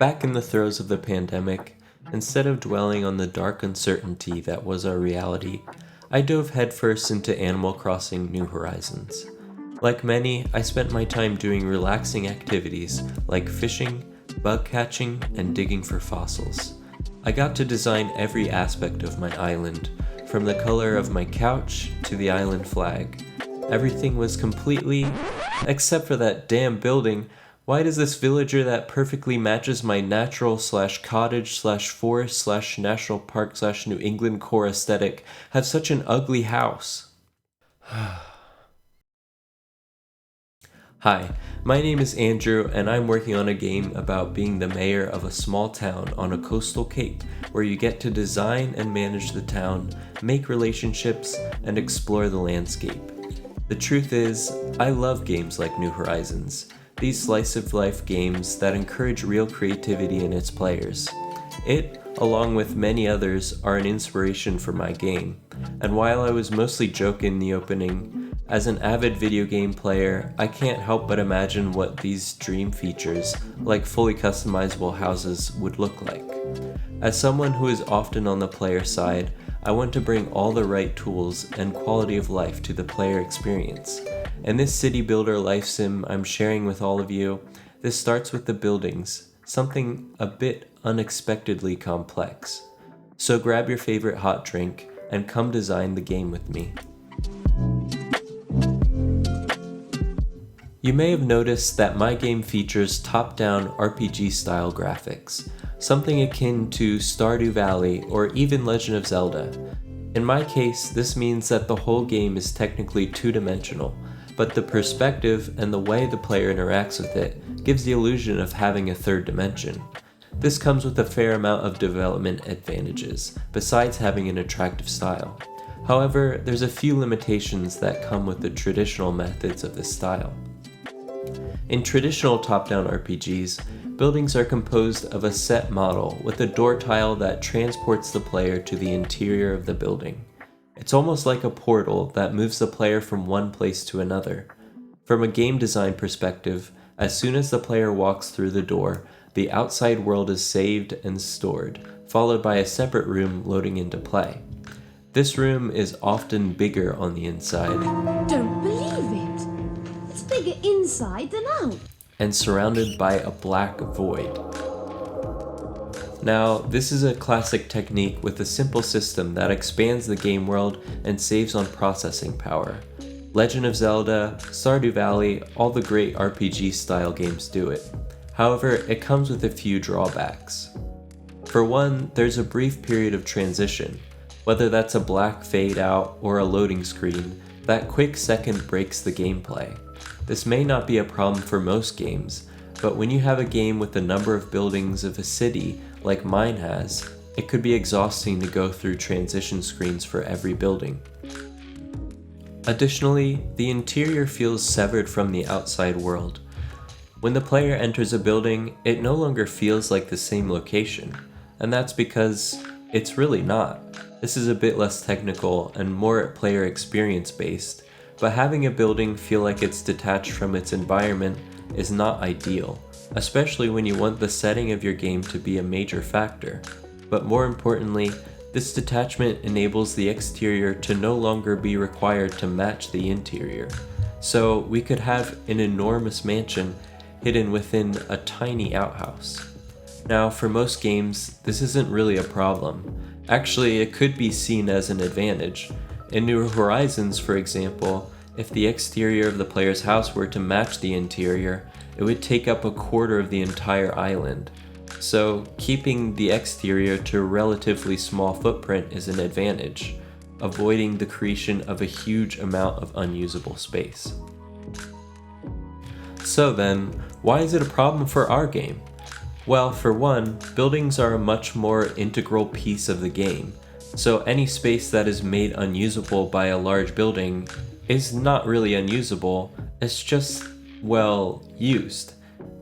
Back in the throes of the pandemic, instead of dwelling on the dark uncertainty that was our reality, I dove headfirst into Animal Crossing New Horizons. Like many, I spent my time doing relaxing activities like fishing, bug catching, and digging for fossils. I got to design every aspect of my island, from the color of my couch to the island flag. Everything was completely, except for that damn building. Why does this villager that perfectly matches my natural / cottage / forest / national park / New England core aesthetic have such an ugly house? Hi, my name is Andrew, and I'm working on a game about being the mayor of a small town on a coastal cape where you get to design and manage the town, make relationships, and explore the landscape. The truth is, I love games like New Horizons, these slice-of-life games that encourage real creativity in its players. It, along with many others, are an inspiration for my game, and while I was mostly joking in the opening, as an avid video game player, I can't help but imagine what these dream features, like fully customizable houses, would look like. As someone who is often on the player side, I want to bring all the right tools and quality of life to the player experience. In this city builder life sim I'm sharing with all of you, this starts with the buildings, something a bit unexpectedly complex. So grab your favorite hot drink and come design the game with me. You may have noticed that my game features top-down RPG-style graphics, something akin to Stardew Valley or even Legend of Zelda. In my case, this means that the whole game is technically two-dimensional, but the perspective and the way the player interacts with it gives the illusion of having a third dimension. This comes with a fair amount of development advantages, besides having an attractive style. However, there's a few limitations that come with the traditional methods of this style. In traditional top-down RPGs, buildings are composed of a set model with a door tile that transports the player to the interior of the building. It's almost like a portal that moves the player from one place to another. From a game design perspective, as soon as the player walks through the door, the outside world is saved and stored, followed by a separate room loading into play. This room is often bigger on the inside. Don't believe it! It's bigger inside than out. And surrounded by a black void. Now, this is a classic technique with a simple system that expands the game world and saves on processing power. Legend of Zelda, Stardew Valley, all the great RPG-style games do it. However, it comes with a few drawbacks. For one, there's a brief period of transition. Whether that's a black fade out or a loading screen, that quick second breaks the gameplay. This may not be a problem for most games, but when you have a game with the number of buildings of a city like mine has, it could be exhausting to go through transition screens for every building. Additionally, the interior feels severed from the outside world. When the player enters a building, it no longer feels like the same location, and that's because it's really not. This is a bit less technical and more player experience based, but having a building feel like it's detached from its environment is not ideal, especially when you want the setting of your game to be a major factor. But more importantly, this detachment enables the exterior to no longer be required to match the interior. So we could have an enormous mansion hidden within a tiny outhouse. Now, for most games, this isn't really a problem. Actually, it could be seen as an advantage. In New Horizons, for example, if the exterior of the player's house were to match the interior, it would take up a quarter of the entire island. So, keeping the exterior to a relatively small footprint is an advantage, avoiding the creation of a huge amount of unusable space. So then, why is it a problem for our game? Well, for one, buildings are a much more integral piece of the game, so any space that is made unusable by a large building is not really unusable, it's just, well, used.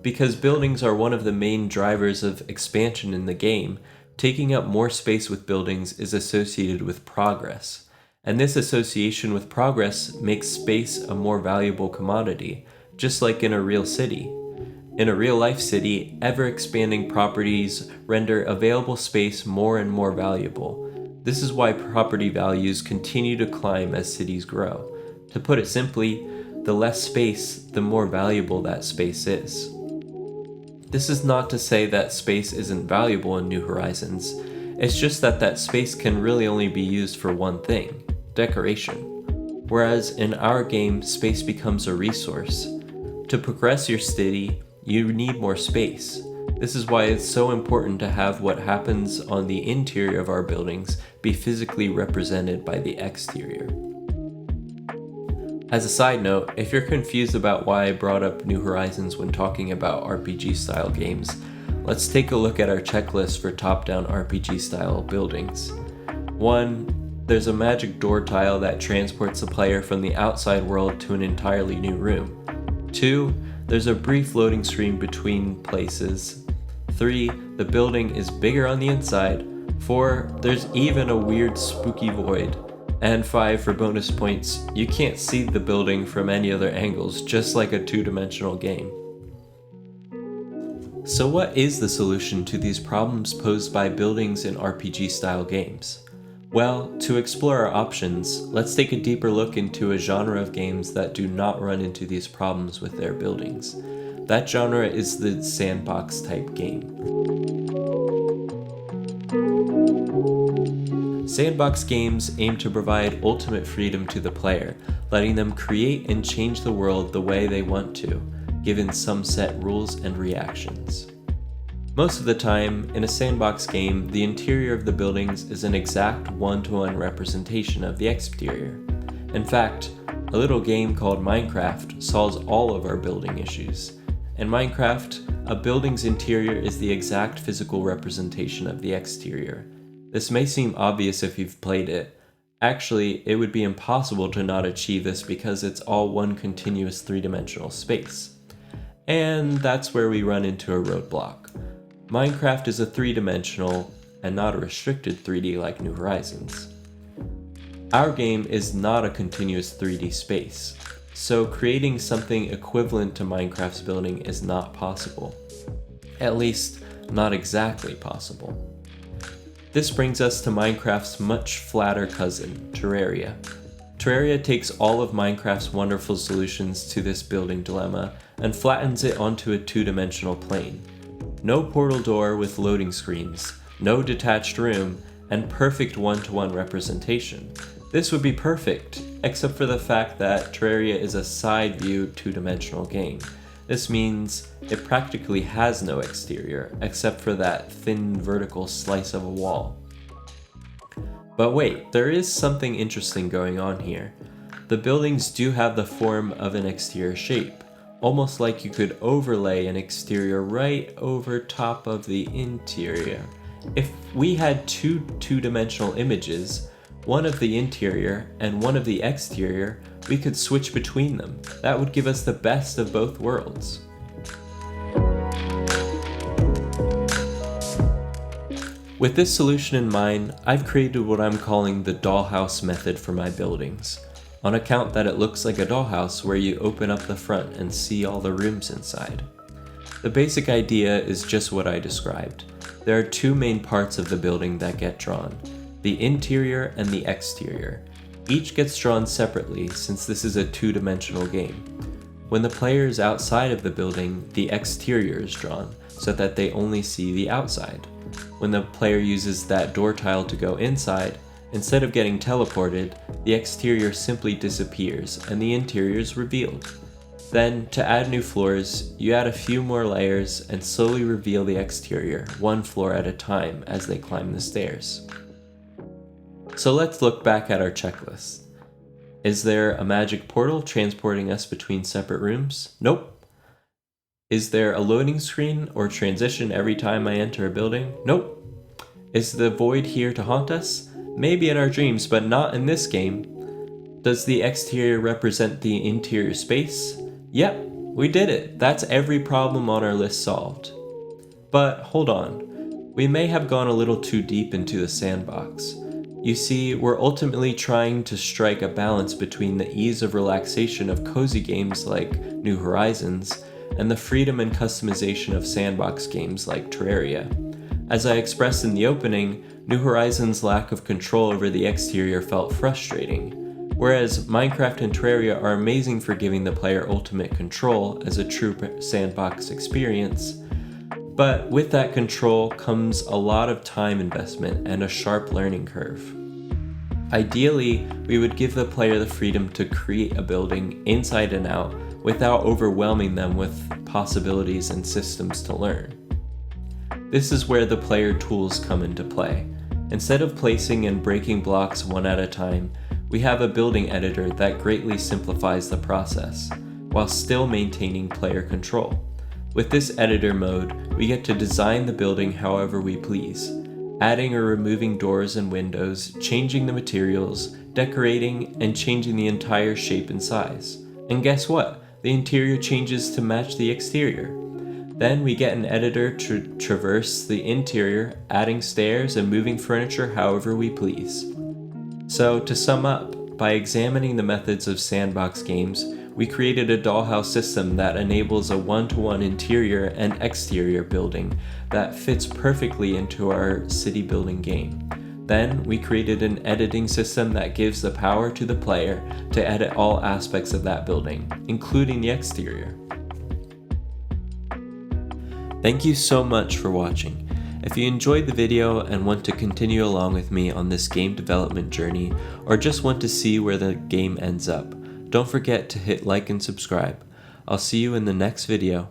Because buildings are one of the main drivers of expansion in the game, taking up more space with buildings is associated with progress. And this association with progress makes space a more valuable commodity, just like in a real city. In a real-life city, ever-expanding properties render available space more and more valuable. This is why property values continue to climb as cities grow. To put it simply, the less space, the more valuable that space is. This is not to say that space isn't valuable in New Horizons. It's just that that space can really only be used for one thing: decoration. Whereas in our game, space becomes a resource. To progress your city, you need more space. This is why it's so important to have what happens on the interior of our buildings be physically represented by the exterior. As a side note, if you're confused about why I brought up New Horizons when talking about RPG style games, let's take a look at our checklist for top-down RPG style buildings. 1. There's a magic door tile that transports the player from the outside world to an entirely new room. 2. There's a brief loading screen between places. 3. The building is bigger on the inside. 4. There's even a weird spooky void. And 5, for bonus points, you can't see the building from any other angles, just like a two-dimensional game. So what is the solution to these problems posed by buildings in RPG-style games? Well, to explore our options, let's take a deeper look into a genre of games that do not run into these problems with their buildings. That genre is the sandbox-type game. Sandbox games aim to provide ultimate freedom to the player, letting them create and change the world the way they want to, given some set rules and reactions. Most of the time, in a sandbox game, the interior of the buildings is an exact one-to-one representation of the exterior. In fact, a little game called Minecraft solves all of our building issues. In Minecraft, a building's interior is the exact physical representation of the exterior. This may seem obvious if you've played it. Actually, it would be impossible to not achieve this because it's all one continuous three-dimensional space. And that's where we run into a roadblock. Minecraft is a three-dimensional and not a restricted 3D like New Horizons. Our game is not a continuous 3D space, so creating something equivalent to Minecraft's building is not possible. At least, not exactly possible. This brings us to Minecraft's much flatter cousin, Terraria. Terraria takes all of Minecraft's wonderful solutions to this building dilemma and flattens it onto a two-dimensional plane. No portal door with loading screens, no detached room, and perfect one-to-one representation. This would be perfect, except for the fact that Terraria is a side-view two-dimensional game. This means it practically has no exterior, except for that thin vertical slice of a wall. But wait, there is something interesting going on here. The buildings do have the form of an exterior shape, almost like you could overlay an exterior right over top of the interior. If we had two two-dimensional images, one of the interior and one of the exterior, we could switch between them. That would give us the best of both worlds. With this solution in mind, I've created what I'm calling the dollhouse method for my buildings, on account that it looks like a dollhouse where you open up the front and see all the rooms inside. The basic idea is just what I described. There are two main parts of the building that get drawn: the interior and the exterior. Each gets drawn separately since this is a two-dimensional game. When the player is outside of the building, the exterior is drawn so that they only see the outside. When the player uses that door tile to go inside, instead of getting teleported, the exterior simply disappears and the interior is revealed. Then, to add new floors, you add a few more layers and slowly reveal the exterior, one floor at a time as they climb the stairs. So let's look back at our checklist. Is there a magic portal transporting us between separate rooms? Nope. Is there a loading screen or transition every time I enter a building? Nope. Is the void here to haunt us? Maybe in our dreams, but not in this game. Does the exterior represent the interior space? Yep, we did it. That's every problem on our list solved. But hold on. We may have gone a little too deep into the sandbox. You see, we're ultimately trying to strike a balance between the ease of relaxation of cozy games like New Horizons and the freedom and customization of sandbox games like Terraria. As I expressed in the opening, New Horizons' lack of control over the exterior felt frustrating, whereas Minecraft and Terraria are amazing for giving the player ultimate control as a true sandbox experience. But with that control comes a lot of time investment and a sharp learning curve. Ideally, we would give the player the freedom to create a building inside and out without overwhelming them with possibilities and systems to learn. This is where the player tools come into play. Instead of placing and breaking blocks one at a time, we have a building editor that greatly simplifies the process, while still maintaining player control. With this editor mode, we get to design the building however we please, adding or removing doors and windows, changing the materials, decorating, and changing the entire shape and size. And guess what? The interior changes to match the exterior. Then we get an editor to traverse the interior, adding stairs and moving furniture however we please. So to sum up, by examining the methods of sandbox games, we created a dollhouse system that enables a one-to-one interior and exterior building that fits perfectly into our city building game. Then we created an editing system that gives the power to the player to edit all aspects of that building, including the exterior. Thank you so much for watching. If you enjoyed the video and want to continue along with me on this game development journey, or just want to see where the game ends up, don't forget to hit like and subscribe. I'll see you in the next video.